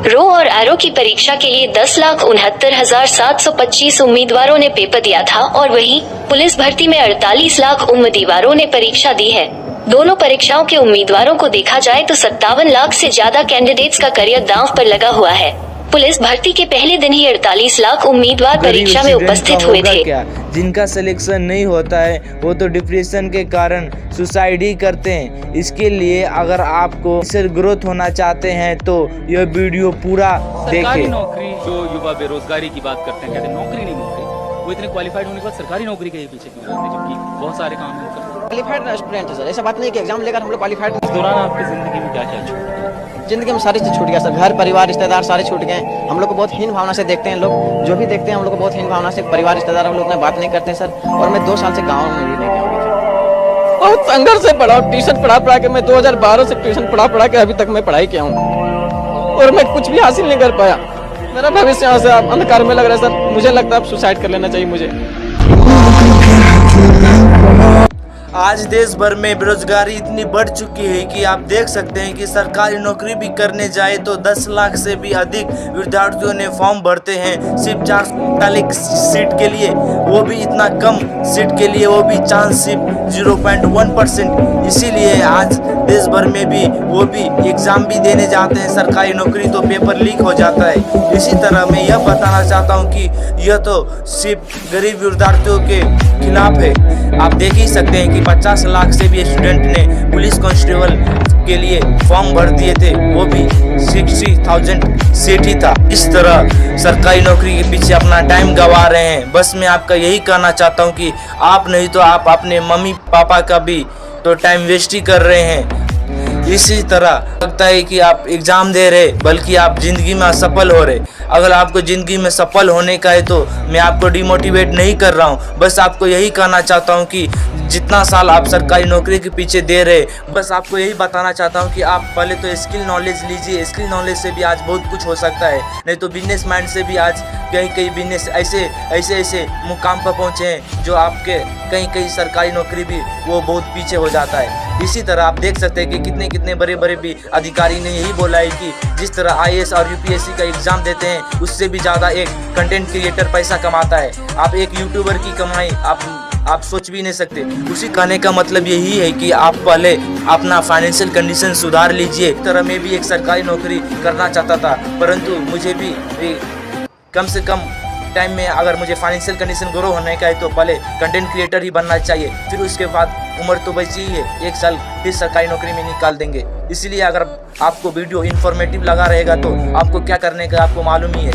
रो और आरओ की परीक्षा के लिए 10,69,725 उम्मीदवारों ने पेपर दिया था और वहीं पुलिस भर्ती में 48 लाख उम्मीदवारों ने परीक्षा दी है। दोनों परीक्षाओं के उम्मीदवारों को देखा जाए तो 57 लाख से ज्यादा कैंडिडेट्स का करियर दांव पर लगा हुआ है। पुलिस भर्ती के पहले दिन ही 48 लाख उम्मीदवार परीक्षा में उपस्थित हुए थे। जिनका सिलेक्शन नहीं होता है वो तो डिप्रेशन के कारण सुसाइड ही करते हैं। इसके लिए अगर आपको इससे ग्रोथ होना चाहते हैं तो यह वीडियो पूरा देखें। नौकरी जो युवा बेरोजगारी की बात करते हैं, कहते हैं नौकरी नहीं मिल रही, वो इतने क्वालिफाइड होने के बाद सरकारी नौकरी के पीछे क्यों रहते हैं, जबकि बहुत सारे काम हैं। क्वालिफाइड स्टूडेंट है सर, ऐसा बात नहीं कि एग्जाम लेकर हम लोग क्वालिफाइड। इस दौरान आपकी जिंदगी में क्या क्या छूट? जिंदगी में सारी चीज छूट गया सर, घर परिवार रिश्तेदार सारे छूट गए। हम लोग को बहुत हीन भावना से देखते हैं लोग, जो भी देखते हैं हम लोग को बहुत हीन भावना से, परिवार रिश्तेदार हम लोग ने बात नहीं करते हैं सर। और मैं 2 साल से गाँव में भी नहीं गया हूँ। बहुत संघर्ष से पढ़ा, ट्यूशन पढ़ा के मैं 2012 से ट्यूशन पढ़ा के अभी तक मैं पढ़ाई किया हूँ और मैं कुछ भी हासिल नहीं कर पाया। मेरा भविष्य यहाँ से अंधकार में लग रहा है सर। मुझे लगता है अब सुसाइड कर लेना चाहिए मुझे। आज देश भर में बेरोजगारी इतनी बढ़ चुकी है कि आप देख सकते हैं कि सरकारी नौकरी भी करने जाए तो 10 लाख से भी अधिक विद्यार्थियों ने फॉर्म भरते हैं सिर्फ 4 सीट के लिए, वो भी इतना कम सीट के लिए, वो भी चांस सिर्फ 0.1%। इसीलिए आज देश भर में भी वो भी एग्ज़ाम भी देने जाते हैं सरकारी नौकरी तो पेपर लीक हो जाता है। इसी तरह मैं यह बताना चाहता हूँ कि यह तो सिर्फ गरीब विद्यार्थियों के खिलाफ है। आप देख ही सकते हैं कि 50 लाख से भी स्टूडेंट ने पुलिस कांस्टेबल के लिए फॉर्म भर दिए थे, वो भी 60,000 सीट ही था। इस तरह सरकारी नौकरी के पीछे अपना टाइम गंवा रहे हैं। बस मैं आपका यही कहना चाहता हूँ कि आप नहीं तो आप अपने मम्मी पापा का भी तो टाइम वेस्ट ही कर रहे हैं। इसी तरह लगता है कि आप एग्ज़ाम दे रहे बल्कि आप ज़िंदगी में असफल हो रहे। अगर आपको ज़िंदगी में सफल होने का है तो मैं आपको डिमोटिवेट नहीं कर रहा हूँ, बस आपको यही कहना चाहता हूँ कि जितना साल आप सरकारी नौकरी के पीछे दे रहे, बस आपको यही बताना चाहता हूँ कि आप पहले तो स्किल नॉलेज लीजिए। स्किल नॉलेज से भी आज बहुत कुछ हो सकता है, नहीं तो बिजनेस माइंड से भी आज कई बिजनेस ऐसे मुकाम पर पहुँचे हैं जो आपके कहीं सरकारी नौकरी भी वो बहुत पीछे हो जाता है। इसी तरह आप देख सकते हैं कि कितने बड़े भी अधिकारी ने यही बोला है कि जिस तरह IAS और UPSC का एग्ज़ाम देते हैं उससे भी ज़्यादा एक कंटेंट क्रिएटर पैसा कमाता है। आप एक यूट्यूबर की कमाई आप सोच भी नहीं सकते। उसी कहने का मतलब यही है कि आप पहले अपना फाइनेंशियल कंडीशन सुधार लीजिए। इस तरह मैं भी एक सरकारी नौकरी करना चाहता था, परंतु मुझे भी कम से कम टाइम में अगर मुझे फाइनेंशियल कंडीशन ग्रो होने का है तो पहले कंटेंट क्रिएटर ही बनना चाहिए, फिर उसके बाद उम्र तो बची ही है, 1 साल फिर सरकारी नौकरी में निकाल देंगे। इसलिए अगर आपको वीडियो इन्फॉर्मेटिव लगा रहेगा तो आपको क्या करने का आपको मालूम ही है।